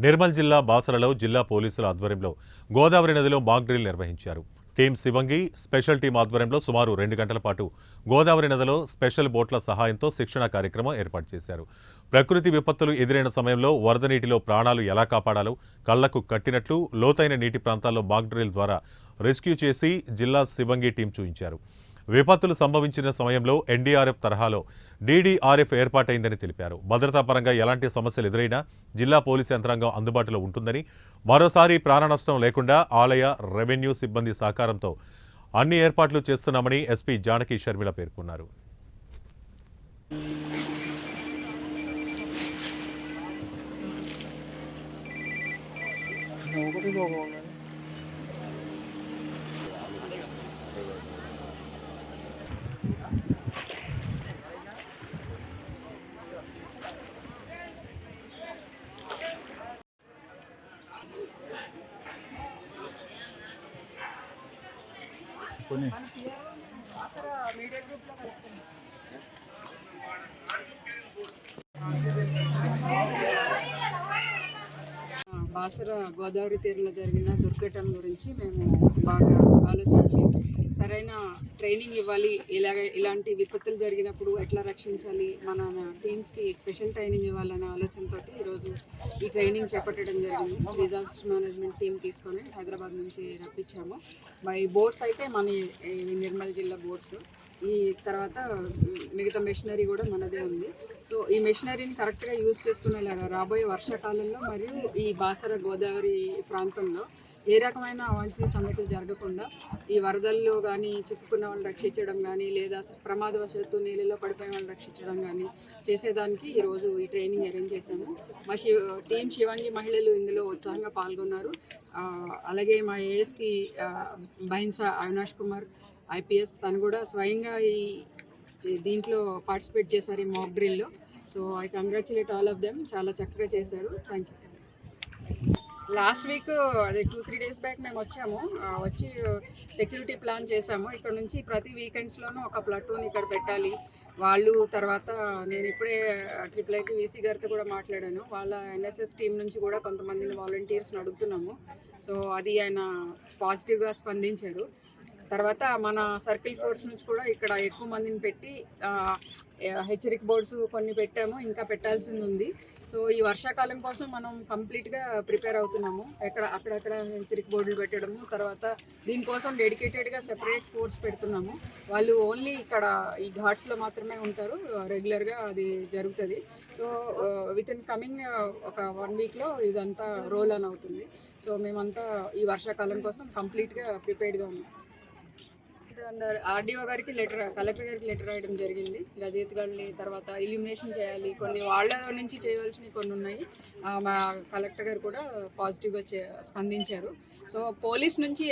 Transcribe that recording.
నిర్మల్ జిల్లా బాసరలో జిల్లా పోలీసుల ఆధ్వర్యంలో గోదావరి నదిలో మాక్ డ్రిల్ నిర్వహించారు. టీం శివంగి స్పెషల్ టీం ఆధ్వర్యంలో సుమారు 2 గంటల పాటు గోదావరి నదిలో స్పెషల్ బోట్ల సహాయంతో శిక్షణ కార్యక్రమం ఏర్పాటు చేశారు. ప్రకృతి విపత్తులు ఎదురైన సమయంలో వరద నీటిలో ప్రాణాలు ఎలా కాపాడాలో కళ్లకు కట్టినట్లు లోతైన నీటి ప్రాంతాల్లో మాక్ డ్రిల్ ద్వారా రెస్క్యూ చేసి జిల్లా శివంగి టీం చూపించారు. విపత్తులు సంభవించిన సమయంలో ఎన్డీఆర్ఎఫ్ తరహాలో డీడీఆర్ఎఫ్ ఏర్పాటైందని తెలిపారు. భద్రతా పరంగా ఎలాంటి సమస్యలు ఎదురైనా జిల్లా పోలీసు యంత్రాంగం అందుబాటులో ఉంటుందని, మరోసారి ప్రాణ నష్టం లేకుండా ఆలయ రెవెన్యూ సిబ్బంది సహకారంతో అన్ని ఏర్పాట్లు చేస్తున్నామని ఎస్పీ జానకి షర్మిల పేర్కొన్నారు. బాసర గోదావరి తీరంలో జరిగిన దుర్ఘటన గురించి మేము బాగా ఆలోచించి సరైన ట్రైనింగ్ ఇవ్వాలి. ఇలాంటి విపత్తులు జరిగినప్పుడు ఎట్లా రక్షించాలి, మన టీమ్స్కి స్పెషల్ ట్రైనింగ్ ఇవ్వాలనే ఆలోచనతో ఈరోజు ఈ ట్రైనింగ్ చేపట్టడం జరిగింది. డిజాస్టర్ మేనేజ్మెంట్ టీం తీసుకొని హైదరాబాద్ నుంచి రప్పించాము. బై బోట్స్ అయితే మన నిర్మల్ జిల్లా బోట్స్, ఈ తర్వాత మిగతా మెషినరీ కూడా మనదే ఉంది. సో ఈ మెషినరీని కరెక్ట్గా యూజ్ చేసుకునేలాగా రాబోయే వర్షాకాలంలో మరియు ఈ బాసర గోదావరి ప్రాంతంలో ఏ రకమైన అవాంఛనీయ సంఘటనలు జరగకుండా ఈ వరదల్లో కానీ చిక్కుకున్న వాళ్ళని రక్షించడం కానీ లేదా ప్రమాదవశాత్తు నీళ్ళలో పడిపోయిన వాళ్ళని రక్షించడం కానీ చేసేదానికి ఈరోజు ఈ ట్రైనింగ్ అరేంజ్ చేశాము. మా టీం శివంగి మహిళలు ఇందులో ఉత్సాహంగా పాల్గొన్నారు. అలాగే మా ఏఎస్పీ బైన్సా అవినాష్ కుమార్ ఐపీఎస్ తను కూడా స్వయంగా దీంట్లో పార్టిసిపేట్ చేశారు ఈ మాక్ డ్రిల్లో. So I congratulate all of them, చాలా చక్కగా చేశారు. Thank you. లాస్ట్ వీక్ అదే 2-3 డేస్ బ్యాక్ మేము వచ్చి సెక్యూరిటీ ప్లాన్ చేశాము. ఇక్కడ నుంచి ప్రతి వీకెండ్స్లోనూ ఒక ప్లాటూన్ ఇక్కడ పెట్టాలి వాళ్ళు. తర్వాత నేను ఇప్పుడే IIIT వీసీ గారితో కూడా మాట్లాడాను. వాళ్ళ ఎన్ఎస్ఎస్ టీం నుంచి కూడా కొంతమందిని వాలంటీర్స్ని అడుగుతున్నాము. సో అది ఆయన పాజిటివ్గా స్పందించారు. తర్వాత మన సర్కిల్ ఫోర్స్ నుంచి కూడా ఇక్కడ ఎక్కువ మందిని పెట్టి హెచ్చరిక బోర్డ్స్ కొన్ని పెట్టాము, ఇంకా పెట్టాల్సింది ఉంది. సో ఈ వర్షాకాలం కోసం మనం కంప్లీట్గా ప్రిపేర్ అవుతున్నాము. అక్కడక్కడ హెచ్చరిక బోర్డులు పెట్టడము, తర్వాత దీనికోసం డెడికేటెడ్గా సెపరేట్ ఫోర్స్ పెడుతున్నాము. వాళ్ళు ఓన్లీ ఇక్కడ ఈ ఘాట్స్లో మాత్రమే ఉంటారు, రెగ్యులర్గా అది జరుగుతుంది. సో విత్ ఇన్ కమింగ్ ఒక 1 వీక్లో ఇదంతా రోల్ ఆన్ అవుతుంది. సో మేమంతా ఈ వర్షాకాలం కోసం కంప్లీట్గా ప్రిపేర్డ్గా ఉన్నాం. ఆర్డీఓ గారికి కలెక్టర్ గారికి లెటర్ రాయడం జరిగింది. గజెత్గాళ్ళని తర్వాత ఇల్యూమినేషన్ చేయాలి, కొన్ని వాళ్ళ నుంచి చేయవలసినవి కొన్ని ఉన్నాయి. మా కలెక్టర్ గారు కూడా పాజిటివ్గా స్పందించారు. సో పోలీస్ నుంచి